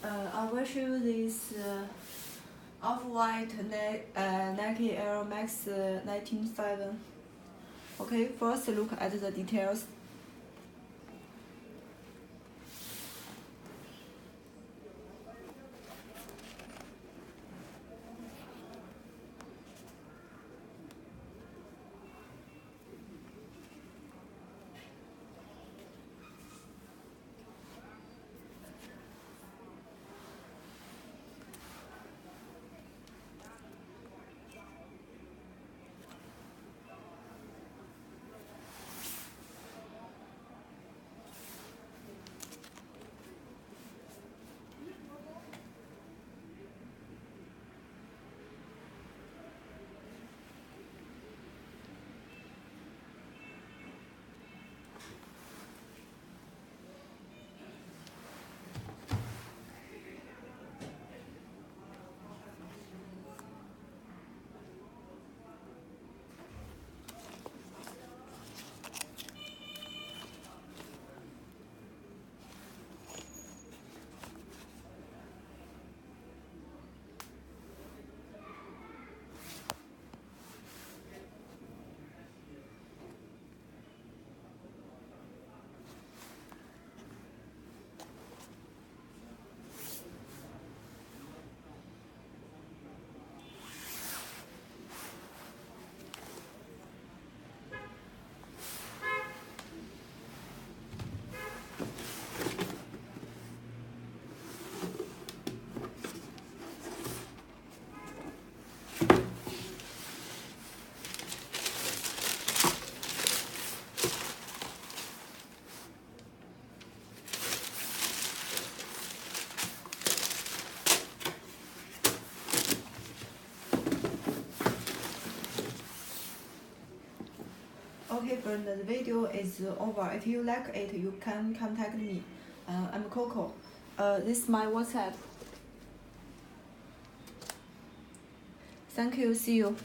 I will show you this off-white Nike Air Max 197. Okay, first look at the details. Okay friend, the video is over. If you like it, you can contact me. I'm Coco. This is my WhatsApp. Thank you. See you.